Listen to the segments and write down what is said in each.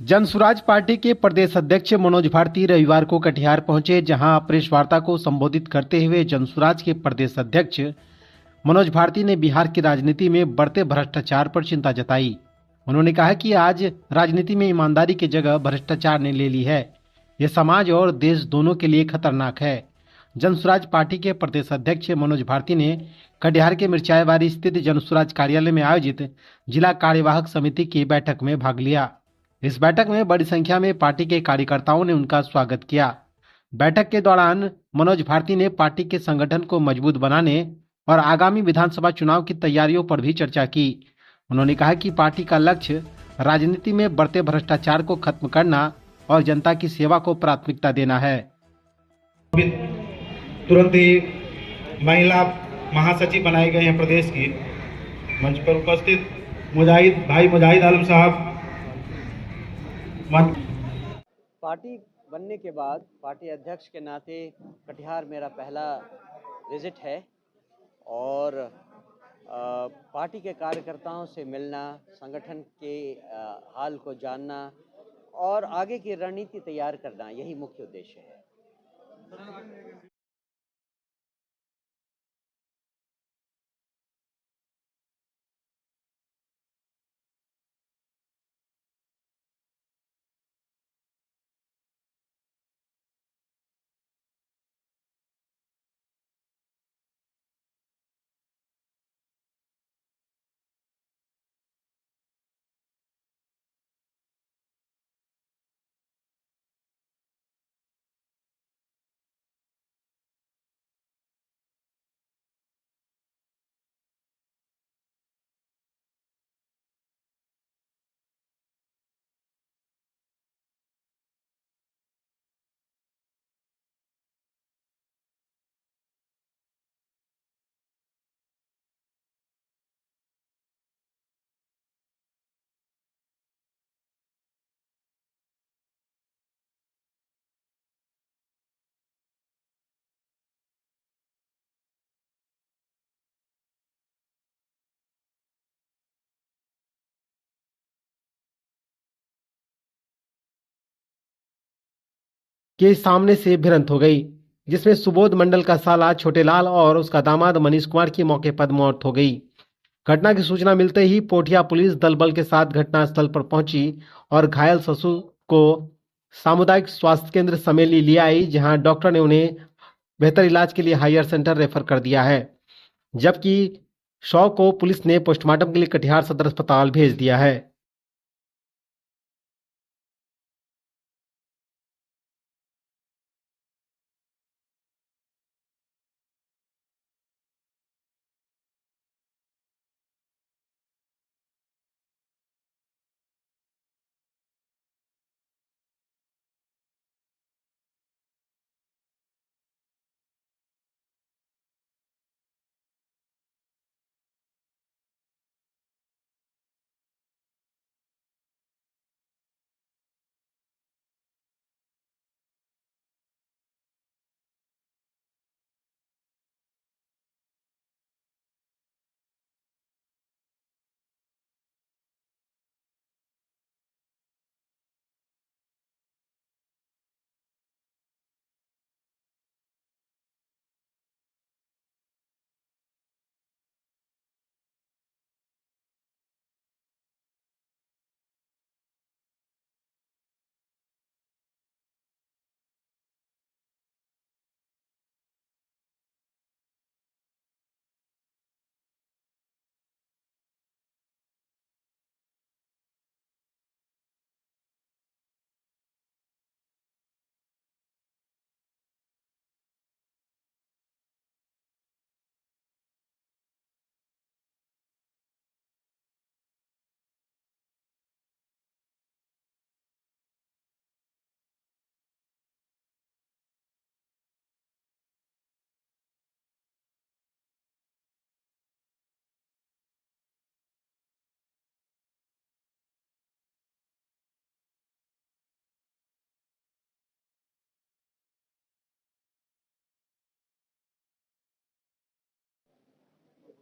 Jan Suraaj party के प्रदेश अध्यक्ष मनोज भारती रविवार को कटिहार पहुंचे, जहां प्रेस वार्ता को संबोधित करते हुए जनसुराज के प्रदेश अध्यक्ष मनोज भारती ने बिहार की राजनीति में बढ़ते भ्रष्टाचार पर चिंता जताई। उन्होंने कहा कि आज राजनीति में ईमानदारी की जगह भ्रष्टाचार ने ले ली है। यह समाज और देश दोनों के लिए खतरनाक है। जनसुराज पार्टी के प्रदेश अध्यक्ष मनोज भारती ने कटिहार के मिर्चाईबाड़ी स्थित जनसुराज कार्यालय में आयोजित जिला कार्यवाहक समिति की बैठक में भाग लिया। इस बैठक में बड़ी संख्या में पार्टी के कार्यकर्ताओं ने उनका स्वागत किया। बैठक के दौरान मनोज भारती ने पार्टी के संगठन को मजबूत बनाने और आगामी विधानसभा चुनाव की तैयारियों पर भी चर्चा की। उन्होंने कहा कि पार्टी का लक्ष्य राजनीति में बढ़ते भ्रष्टाचार को खत्म करना और जनता की सेवा को प्राथमिकता देना है। तुरंत ही महिला महासचिव बनाए गए हैं प्रदेश की। मंच पर उपस्थित मुजाहिद आलम साहब। पार्टी बनने के बाद पार्टी अध्यक्ष के नाते कटिहार मेरा पहला विजिट है और पार्टी के कार्यकर्ताओं से मिलना, संगठन के हाल को जानना और आगे की रणनीति तैयार करना, यही मुख्य उद्देश्य है। के सामने से भिड़ंत हो गई, जिसमें सुबोध मंडल का साला छोटेलाल और उसका दामाद मनीष कुमार की मौके पर मौत हो गई। घटना की सूचना मिलते ही पोठिया पुलिस दल बल के साथ घटनास्थल पर पहुंची और घायल ससुर को सामुदायिक स्वास्थ्य केंद्र समेली ले आई, जहां डॉक्टर ने उन्हें बेहतर इलाज के लिए हायर सेंटर रेफर कर दिया है, जबकि शव को पुलिस ने पोस्टमार्टम के लिए कटिहार सदर अस्पताल भेज दिया है।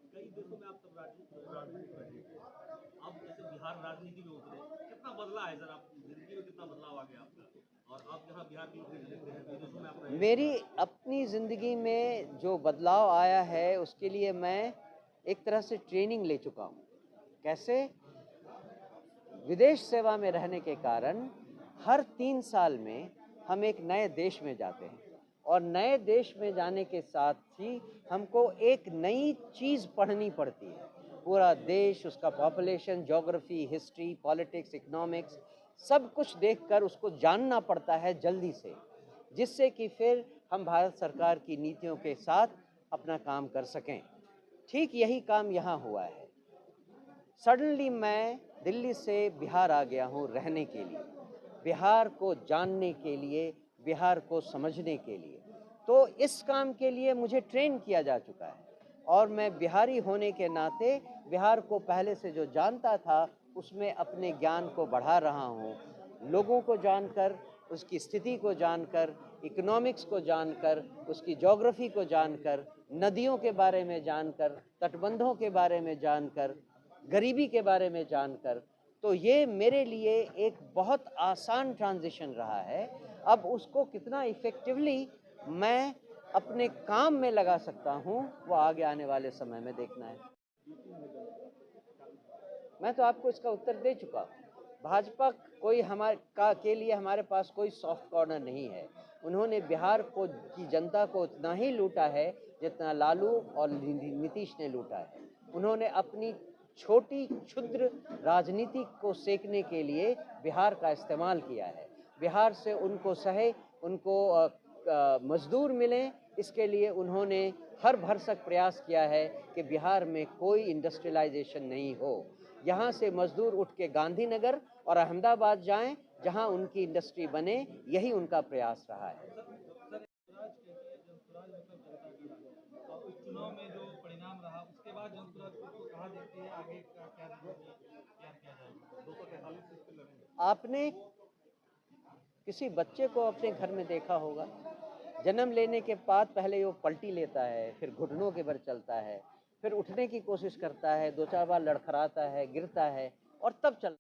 कई देशों में आप सब राजनीति अब जैसे बिहार राजनीति में उतरे, कितना बदला है सर? आप जिंदगी में कितना बदलाव आ गया आपका, और आप जहाँ बिहार के लोग देखते हैं विदेशों में आप रहे हैं। मेरी अपनी ज़िंदगी में जो बदलाव आया है उसके लिए मैं एक तरह से ट्रेनिंग ले चुका हूँ। कैसे? विदेश सेवा में रहने के कारण हर 3 साल में हम एक नए देश में जाते हैं, और नए देश में जाने के साथ ही हमको एक नई चीज़ पढ़नी पड़ती है। पूरा देश, उसका population, geography, history, politics, economics, सब कुछ देखकर उसको जानना पड़ता है जल्दी से, जिससे कि फिर हम भारत सरकार की नीतियों के साथ अपना काम कर सकें। ठीक यही काम यहाँ हुआ है। सडनली मैं दिल्ली से बिहार आ गया हूँ रहने के लिए, बिहार को जानने के लिए, बिहार को समझने के लिए। तो इस काम के लिए मुझे ट्रेन किया जा चुका है, और मैं बिहारी होने के नाते बिहार को पहले से जो जानता था उसमें अपने ज्ञान को बढ़ा रहा हूँ। लोगों को जानकर, उसकी स्थिति को जानकर, इकोनॉमिक्स को जानकर, उसकी ज्योग्राफी को जानकर, नदियों के बारे में जानकर, तटबंधों के बारे में जानकर, गरीबी के बारे में जानकर, तो ये मेरे लिए एक बहुत आसान ट्रांजिशन रहा है। अब उसको कितना इफ़ेक्टिवली मैं अपने काम में लगा सकता हूँ, वो आगे आने वाले समय में देखना है। मैं तो आपको इसका उत्तर दे चुका हूँ। भाजपा कोई के लिए हमारे पास कोई सॉफ्ट कॉर्नर नहीं है। उन्होंने बिहार को की जनता को उतना ही लूटा है जितना लालू और नीतीश ने लूटा है। उन्होंने अपनी छोटी क्षुद्र राजनीति को सेकने के लिए बिहार का इस्तेमाल किया है। बिहार से उनको मजदूर मिलें, इसके लिए उन्होंने हर भरसक प्रयास किया है कि बिहार में कोई इंडस्ट्रियलाइजेशन नहीं हो। यहाँ से मजदूर उठ के गांधीनगर और अहमदाबाद जाएं, जहाँ उनकी इंडस्ट्री बने, यही उनका प्रयास रहा है। इस चुनाव में जो परिणाम रहा उसके बाद जनसुराज को कहाँ देखती है, आगे का क्या तैयार किया जाएगा? 243 सीट पे लड़ेंगे। आपने किसी बच्चे को अपने घर में देखा होगा, जन्म लेने के बाद पहले वो पलटी लेता है, फिर घुटनों के बल चलता है, फिर उठने की कोशिश करता है, 2-4 बार लड़खड़ाता है, गिरता है, और तब चल